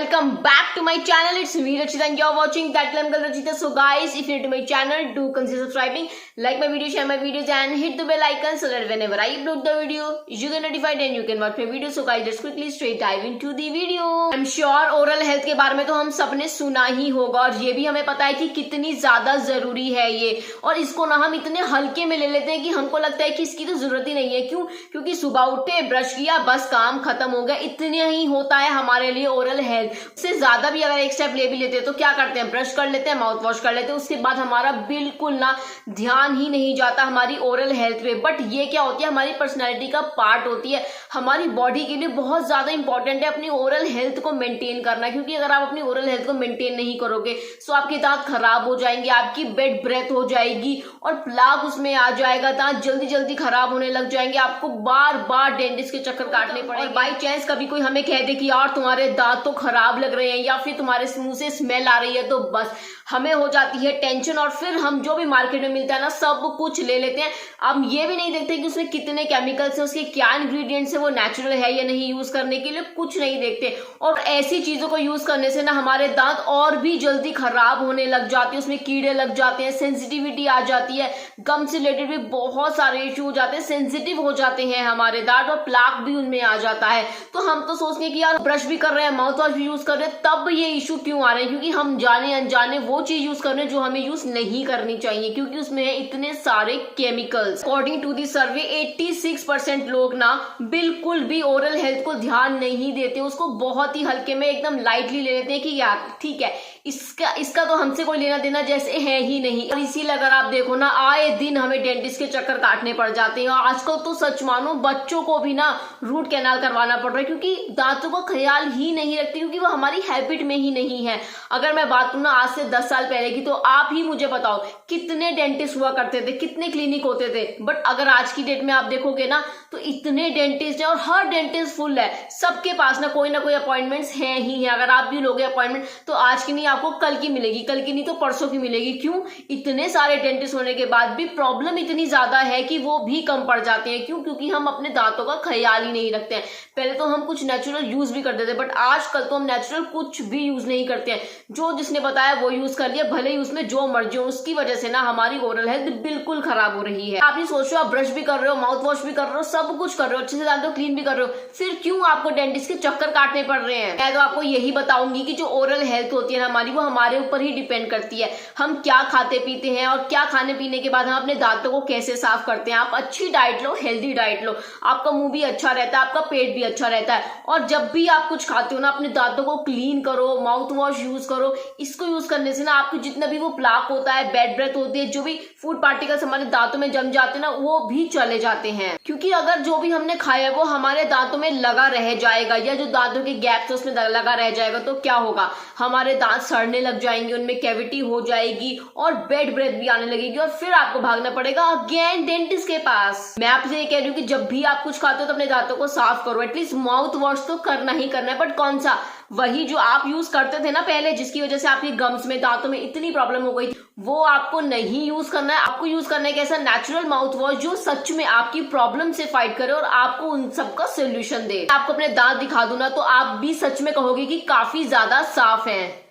welcome back to my channel. It's me Rachita and you're watching That Glam Girl Rachita. So guys, if you're new to my channel, do consider subscribing, like my video, share my videos and hit the bell icon so that whenever I upload the video, you get notified and you can watch my video. So guys, let's quickly straight dive into the video. I'm sure oral health के बारे में तो हम सबने सुना ही होगा और ये भी हमें पता है कि कितनी ज्यादा जरूरी है ये, और इसको ना हम इतने हल्के में ले लेते हैं कि हमको लगता है कि इसकी तो जरूरत ही नहीं है। क्यों? क्योंकि सुबह उठे, ब्रश किया, बस काम खत्म हो गया, इतने ही होता है हमारे लिए ओरल हेल्थ। उससे ज्यादा भी अगर एक स्टेप ले भी लेते हैं तो क्या करते हैं, ब्रश कर लेते हैं, माउथ वॉश कर लेते हैं, उसके बाद हमारा बिल्कुल ना ध्यान ही नहीं जाता हमारी ओरल हेल्थ पे। बट ये क्या होती है, हमारी पर्सनैलिटी का पार्ट होती है, हमारी बॉडी के लिए बहुत ज्यादा इंपॉर्टेंट है अपनी ओरल हेल्थ को मेंटेन करना। क्योंकि अगर आप अपनी ओरल हेल्थ को मेंटेन नहीं करोगे तो आपके दांत खराब हो जाएंगे, आपकी बेड ब्रेथ हो जाएगी और प्लाक उसमें आ जाएगा, दांत जल्दी जल्दी खराब होने लग जाएंगे, आपको बार बार डेंटिस्ट के चक्कर काटने पड़ेंगे। और बाई चांस कभी कोई हमें कह दे कि यार तुम्हारे दांत तो खराब लग रहे हैं या फिर तुम्हारे मुंह से स्मेल आ रही है, तो बस हमें हो जाती है टेंशन और फिर हम जो भी मार्केट में मिलता है ना सब कुछ ले लेते हैं। अब ये भी नहीं देखते कि उसमें कितने केमिकल्स हैं, उसके क्या इंग्रेडिएंट्स है, वो नेचुरल है या नहीं, यूज करने के लिए कुछ नहीं देखते। और ऐसी चीजों को यूज करने से ना हमारे दांत और भी जल्दी खराब होने लग जाते हैं, उसमें कीड़े लग जाते हैं, सेंसिटिविटी आ जाती है, गम से रिलेटेड भी बहुत सारे इश्यू हो जाते हैं, सेंसिटिव हो जाते हैं हमारे दांत और प्लाक भी उनमें आ जाता है। तो हम तो सोचते हैं कि यार ब्रश भी कर रहे हैं, माउथ वॉश भी यूज कर रहे हैं, तब ये इश्यू क्यों आ रहे हैं? क्योंकि हम जाने अनजाने वो चीज यूज कर रहे हैं जो हमें यूज नहीं करनी चाहिए, क्योंकि उसमें है इतने सारे केमिकल्स। अकॉर्डिंग टू दी सर्वे 86% लोग ना बिल्कुल भी ओरल हेल्थ को ध्यान नहीं देते, उसको बहुत ही हल्के में एकदम लाइटली ले लेते हैं कि यार ठीक है, इसका तो हमसे कोई लेना देना जैसे है ही नहीं। और इसीलिए अगर आप देखो ना, आए दिन हमें डेंटिस्ट के चक्कर काटने पड़ जाते हैं। और आजकल तो सच मानो बच्चों को भी ना रूट कैनाल करवाना पड़ रहा है, क्योंकि दांतों का ख्याल ही नहीं रखते, क्योंकि वो हमारी हैबिट में ही नहीं है। अगर मैं बात करूँ ना आज से 10 साल पहले की, तो आप ही मुझे बताओ कितने डेंटिस्ट हुआ करते थे, कितने क्लिनिक होते थे। बट अगर आज की डेट में आप देखोगे ना तो इतने डेंटिस्ट है और हर डेंटिस्ट फुल है, सबके पास ना कोई अपॉइंटमेंट्स हैं ही है। अगर आप भी लोगे अपॉइंटमेंट तो आज की नहीं आपको कल की मिलेगी, कल की नहीं तो परसों की मिलेगी। क्यों? इतने सारे डेंटिस्ट होने के बाद भी प्रॉब्लम इतनी ज्यादा है कि वो भी कम पड़ जाते हैं। क्यों? क्योंकि हम अपने दांतों का ख्याल ही नहीं रखते हैं। पहले तो हम कुछ नेचुरल यूज भी करते थे, बट आजकल तो हम नेचुरल कुछ भी यूज नहीं करते हैं, जो जिसने बताया वो यूज कर लिया, भले ही उसमें जो मर्जी हो। उसकी वजह से ना हमारी ओरल हेल्थ बिल्कुल खराब हो रही है। आप ये सोच रहे हो, आप ब्रश भी कर रहे हो, माउथ वॉश भी कर रहे हो, सब कुछ कर रहे हो, अच्छे से दांतों क्लीन भी कर रहे हो, फिर क्यों आपको डेंटिस्ट के चक्कर काटने पड़ रहे हैं? मैं तो आपको यही बताऊंगी कि जो ओरल हेल्थ होती है ना हमारी, वो हमारे ऊपर ही डिपेंड करती है, हम क्या खाते पीते हैं और क्या खाने पीने के बाद हम अपने दांतों को कैसे साफ करते हैं। आप अच्छी डाइट लो, हेल्दी डाइट लो, आपका मुंह भी अच्छा रहता है, आपका पेट भी अच्छा रहता है। और जब भी आप कुछ खाते हो ना, अपने दांतों को क्लीन करो, माउथ वॉश यूज करो। इसको यूज करने से ना आपको जितना भी वो प्लाक होता है, बैड ब्रेथ होती है, जो भी फूड पार्टिकल्स हमारे दांतों में जम जाते हैं ना, वो भी चले जाते हैं। क्योंकि अगर जो भी हमने खाया है वो हमारे दांतों में लगा रह जाएगा, या जो दांतों के गैप्स है उसमें लगा रह जाएगा, तो क्या होगा, हमारे दांत सड़ने लग जाएंगे, उनमें कैविटी हो जाएगी और बैड ब्रेथ भी आने लगेगी, और फिर आपको भागना पड़ेगा अगेन डेंटिस्ट के पास। मैं आपसे ये कह रही हूँ कि जब भी आप कुछ खाते हो तो अपने दांतों को साफ करो, एटलीस्ट माउथ वॉश तो करना ही करना है। बट कौन सा? वही जो आप यूज करते थे ना पहले, जिसकी वजह से आपकी गम्स में, दांतों में इतनी प्रॉब्लम हो गई, वो आपको नहीं यूज करना है। आपको यूज करना है कैसा नेचुरल माउथ वॉश जो सच में आपकी प्रॉब्लम से फाइट करे और आपको उन सबका सोल्यूशन दे। आपको अपने दांत दिखा दूं ना तो आप भी सच में कहोगे कि काफी ज्यादा साफ हैं।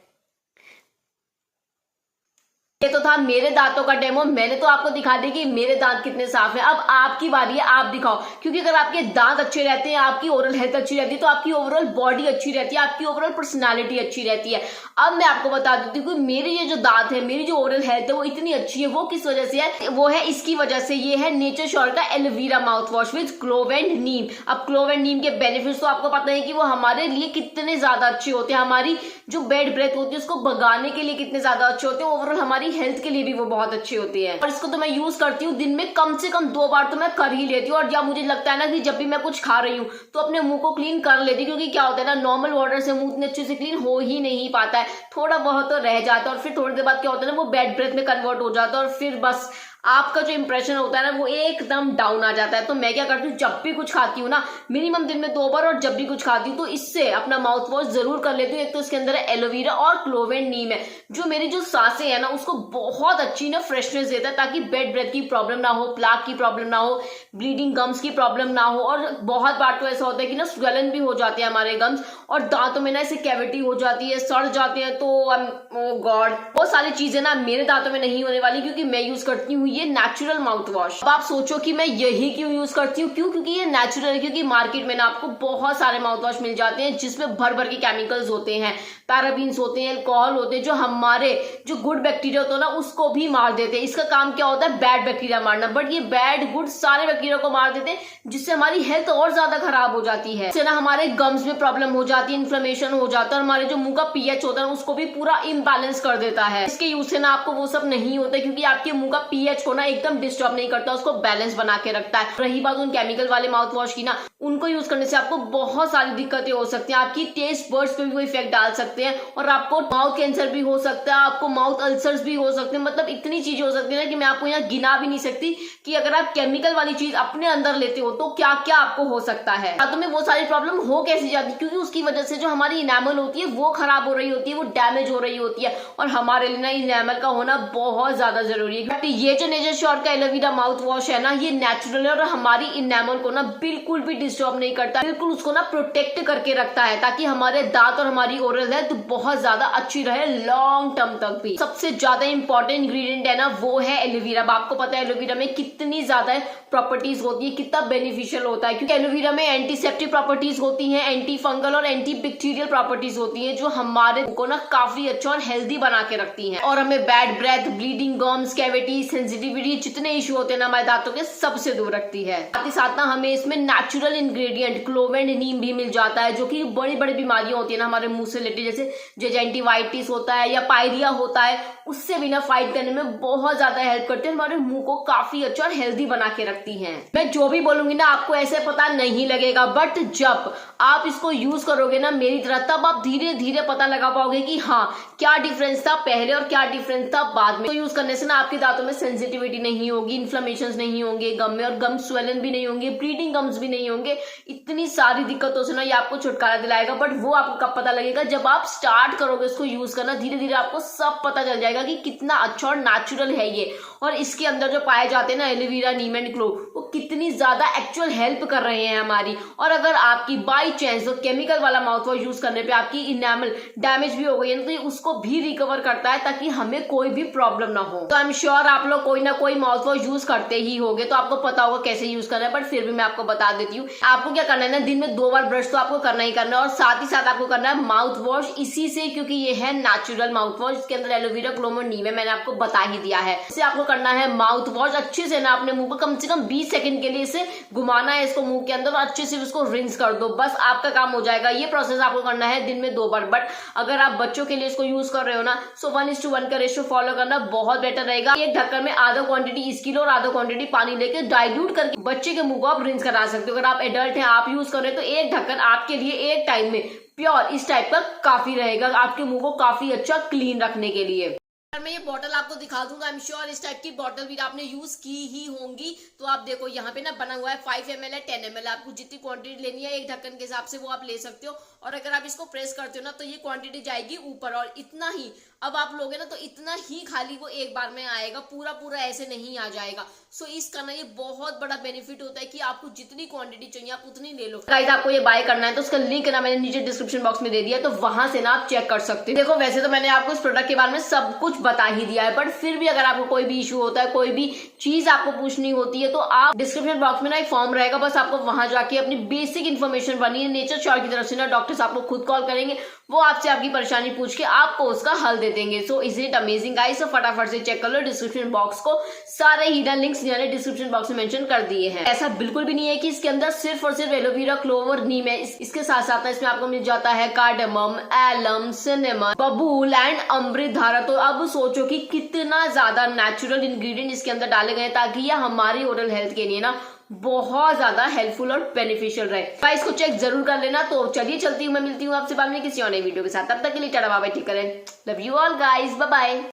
ये तो था मेरे दांतों का डेमो, मैंने तो आपको दिखा दी कि मेरे दांत कितने साफ हैं। अब आपकी बारी है, आप दिखाओ। क्योंकि अगर आपके दांत अच्छे रहते हैं, आपकी ओरल हेल्थ अच्छी रहती है, तो आपकी ओवरऑल बॉडी अच्छी रहती है, आपकी ओवरऑल पर्सनालिटी अच्छी रहती है। अब मैं आपको बता देती हूँ कि मेरी ये जो दांत है, मेरी जो ओरल हेल्थ है वो इतनी अच्छी है, वो किस वजह से है? वो है इसकी वजह से। ये है नेचर श्योर का aloe vera mouth wash with clove and neem. अब क्लोव एंड नीम के बेनिफिट्स तो आपको पता है कि वो हमारे लिए कितने ज्यादा अच्छे होते हैं, हमारी जो बैड ब्रेथ होती है उसको भगाने के लिए कितने ज्यादा अच्छे होते हैं, ओवरऑल हमारी हेल्थ के लिए भी वो बहुत अच्छी होती है। और इसको तो मैं यूज करती हूँ दिन में कम से कम 2 बार तो मैं कर ही लेती हूँ। और जब मुझे लगता है ना कि जब भी मैं कुछ खा रही हूँ तो अपने मुंह को क्लीन कर लेती हूँ, क्योंकि क्या होता है ना, नॉर्मल वाटर से मुंह इतने अच्छे से क्लीन हो ही नहीं पाता है, थोड़ा बहुत तो रह जाता है, और फिर थोड़ी देर बाद क्या होता है ना, वो बैड ब्रेथ में कन्वर्ट हो जाता है और फिर बस आपका जो इंप्रेशन होता है ना वो एकदम डाउन आ जाता है। तो मैं क्या करती हूँ, जब भी कुछ खाती हूँ ना, मिनिमम दिन में 2 बार, और जब भी कुछ खाती हूँ तो इससे अपना माउथ वॉश जरूर कर लेती हूँ। एक तो इसके अंदर है एलोवेरा और क्लोव एंड नीम है, जो मेरी जो सांसें है ना उसको बहुत अच्छी ना फ्रेशनेस देता है, ताकि बेड ब्रेथ की प्रॉब्लम ना हो, प्लाक की प्रॉब्लम ना हो, ब्लीडिंग गम्स की प्रॉब्लम ना हो। और बहुत बार तो ऐसा होता है कि ना स्वेलन भी हो जाते हैं हमारे गम्स, और दांतों में ना ऐसे कैविटी हो जाती है, सड़ जाते हैं। तो ओ गॉड, वो सारी चीजें ना मेरे दांतों में नहीं होने वाली, क्योंकि मैं यूज करती हूँ ये नेचुरल माउथ वॉश। अब आप सोचो कि मैं यही क्यों यूज करती हूँ, क्योंकि ये नेचुरल है। क्योंकि मार्केट में ना आपको बहुत सारे माउथ वॉश मिल जाते हैं जिसमें भर भर के केमिकल्स होते हैं, पैराबीन्स होते हैं, अल्कोहल होते हैं, जो हमारे जो गुड बैक्टीरिया होता है ना उसको भी मार देते हैं। इसका काम क्या होता है? बैड बैक्टीरिया मारना। बट ये बैड गुड सारे बैक्टीरिया को मार देते हैं, जिससे हमारी हेल्थ और ज्यादा खराब हो जाती है। इससे ना हमारे गम्स में प्रॉब्लम हो जाती है, इन्फ्लेमेशन हो जाता है, हमारे जो मुंह का पीएच होता है उसको भी पूरा इम्बैलेंस कर देता है। इसके यूज से ना आपको वो सब नहीं होता, क्योंकि आपके मुंह का पीएच को ना एकदम डिस्टर्ब नहीं करता, उसको बैलेंस बना के रखता है। रही बात उन केमिकल वाले माउथ वॉश की ना, उनको यूज करने से आपको बहुत सारी दिक्कतें हो सकती हैं। आपकी टेस्ट बर्ड्स पे भी वो इफेक्ट डाल सकते हैं, और आपको माउथ कैंसर भी हो सकता है, आपको माउथ अल्सर्स भी हो सकते हैं। मतलब इतनी चीजें हो सकती है ना कि मैं आपको यहाँ गिना भी नहीं सकती कि अगर आप केमिकल वाली चीज अपने अंदर लेते हो तो क्या क्या आपको हो सकता है। दांतों में वो सारी प्रॉब्लम हो कैसे जाती है? क्योंकि उसकी वजह से जो हमारी इनेमल होती है वो खराब हो रही होती है, वो डैमेज हो रही होती है, और हमारे लिए ना इनेमल का होना बहुत ज्यादा जरूरी है। बट ये जो नेचर श्योर का एलोवेरा माउथ वॉश है ना, ये नेचुरल है और हमारी इनेमल को ना बिल्कुल भी डिस्टर्ब नहीं करता, बिल्कुल उसको ना प्रोटेक्ट करके रखता है, ताकि हमारे दांत और हमारी ओरल हेल्थ बहुत ज्यादा अच्छी रहे लॉन्ग टर्म तक भी। सबसे ज्यादा इंपॉर्टेंट इंग्रेडिएंट है ना वो है एलोवेरा। आपको पता है एलोवेरा में कितनी ज्यादा प्रॉपर्टीज होती है, कितना बेनिफिशियल होता है, क्योंकि एलोवेरा में एंटीसेप्टिक प्रॉपर्टीज होती हैं, एंटी फंगल और एंटी बैक्टीरियल प्रॉपर्टीज होती हैं, जो हमारे को ना काफी अच्छा और हेल्दी बना के रखती हैं, और हमें bad breath, bleeding, gums, cavity, sensitivity, जितने इश्यू होते हैं ना हमारे दांतों के, सबसे दूर रखती है। साथ ही साथ ना हमें इसमें नेचुरल इंग्रेडिएंट क्लोव एंड नीम भी मिल जाता है, जो कि बड़ी बड़ी बीमारियां होती है ना हमारे मुंह से रिलेटेड, जैसे जेजेंटिवाइटिस होता है या पायरिया होता है, उससे भी ना फाइट करने में बहुत ज्यादा हेल्प करते हैं, हमारे मुंह को काफी अच्छा और हेल्दी बना के रखती हैं। मैं जो भी बोलूंगी ना आपको ऐसे पता नहीं लगेगा, बट जब आप इसको यूज करोगे ना मेरी तरह, तब आप धीरे धीरे पता लगा पाओगे कि हाँ क्या डिफरेंस था पहले और क्या डिफरेंस था बाद में। तो यूज करने से ना आपके दांतों में सेंसिटिविटी नहीं होगी, इन्फ्लेमेशन नहीं होंगे गम में, और गम स्वेलन भी नहीं होंगे, ब्लीडिंग गम्स भी नहीं होंगे। इतनी सारी दिक्कतों से ना ये आपको छुटकारा दिलाएगा। बट वो आपको कब पता लगेगा? जब आप स्टार्ट करोगे इसको यूज करना, धीरे धीरे आपको सब पता चल जाएगा कि कितना अच्छा और नेचुरल है ये, और इसके अंदर जो पाए जाते हैं ना एलोवेरा, नीम एंड क्लोव, वो कितनी ज्यादा एक्चुअल हेल्प कर रहे हैं हमारी। और अगर आपकी बाई चांस तो केमिकल वाला माउथ वॉश यूज करने पे आपकी इनेमल डैमेज भी हो गई है, तो ये उसको भी रिकवर करता है, ताकि हमें कोई भी प्रॉब्लम ना हो। तो आई एम श्योर आप लोग कोई ना कोई माउथ वॉश यूज करते ही होगे, तो आपको पता होगा कैसे यूज करना है, बट फिर भी मैं आपको बता देती हूँ। आपको क्या करना है ना, दिन में 2 बार ब्रश तो आपको करना ही करना है, और साथ ही साथ आपको करना है माउथ वॉश इसी से, क्योंकि ये है नेचुरल माउथ वॉश, इसके अंदर एलोवेरा, क्लोव और नीम है, मैंने आपको बता ही दिया है। इससे आपको करना है माउथ वॉश अच्छे से ना अपने मुंह को कम से कम 20 सेकंड के लिए इसे घुमाना है इसको मुंह के अंदर, और अच्छे से उसको रिंस कर दो, बस आपका काम हो जाएगा। ये प्रोसेस आपको करना है दिन में 2 बार। बट अगर आप बच्चों के लिए इसको यूज कर रहे हो ना, सो 1:1 का रेशियो फॉलो करना बहुत बेटर रहेगा। एक ढक्कन में आधा क्वांटिटी इसकी लो और आधा क्वांटिटी पानी लेके डाइल्यूट करके बच्चे के मुंह को आप रिंस करा सकते हो। अगर आप एडल्ट हैं, आप यूज कर रहे हो, तो एक ढक्कन आपके लिए एक टाइम में प्योर इस टाइप का काफी रहेगा आपके मुंह को काफी अच्छा क्लीन रखने के लिए। अगर मैं ये बॉटल आपको दिखा दूंगा, आई एम श्योर इस टाइप की बॉटल भी आपने यूज की ही होंगी। तो आप देखो यहाँ पे ना बना हुआ है 5 ml है, 10 ml, आपको जितनी क्वांटिटी लेनी है एक ढक्कन के हिसाब से वो आप ले सकते हो। और अगर आप इसको प्रेस करते हो ना तो ये क्वांटिटी जाएगी ऊपर, और इतना ही अब आप लोगे ना तो इतना ही खाली वो एक बार में आएगा, पूरा पूरा ऐसे नहीं आ जाएगा। सो इसका ना ये बहुत बड़ा बेनिफिट होता है कि आपको जितनी क्वांटिटी चाहिए आप उतनी ले लो। गाइस आपको ये बाय करना है तो उसका लिंक ना मैंने नीचे डिस्क्रिप्शन बॉक्स में दे दिया है, तो वहां से ना आप चेक कर सकते हो। देखो वैसे तो मैंने आपको इस प्रोडक्ट के बारे में सब कुछ बता ही दिया है, बट फिर भी अगर आपको कोई भी इशू होता है, कोई भी चीज आपको पूछनी होती है, तो आप डिस्क्रिप्शन बॉक्स में ना एक फॉर्म रहेगा, बस आपको वहां जाके अपनी बेसिक इन्फॉर्मेशन बनी है नेचर श्योर की तरफ से ना डॉक्टर्स आपको खुद कॉल करेंगे, वो आपसे आपकी परेशानी पूछ के आपको उसका हल दे देंगे। So is it amazing guys. So फटाफट से चेक कर लो डिस्क्रिप्शन बॉक्स को, सारे हिडन लिंक्स मैंने डिस्क्रिप्शन बॉक्स में मेंशन कर दिए हैं। ऐसा बिल्कुल भी नहीं है कि इसके अंदर सिर्फ और सिर्फ एलोवेरा, क्लोव और नीम है, इसके साथ साथ इसमें आपको मिल जाता है कार्डेमम, एलम, सिनेमन, बबूल एंड अमृतधारा। तो अब सोचो कि कितना ज्यादा नेचुरल इंग्रेडिएंट इसके अंदर डाले गए ताकि यह हमारी ओरल हेल्थ के लिए ना बहुत ज्यादा हेल्पफुल और बेनिफिशियल रहे। गाइस को चेक जरूर कर लेना। तो चलिए चलती हूँ, मैं मिलती हूँ आपसे बाद में किसी और नई वीडियो के साथ। तब तक के लिए टाटा बाय बाय, ठीक करें, love you all guys, bye bye.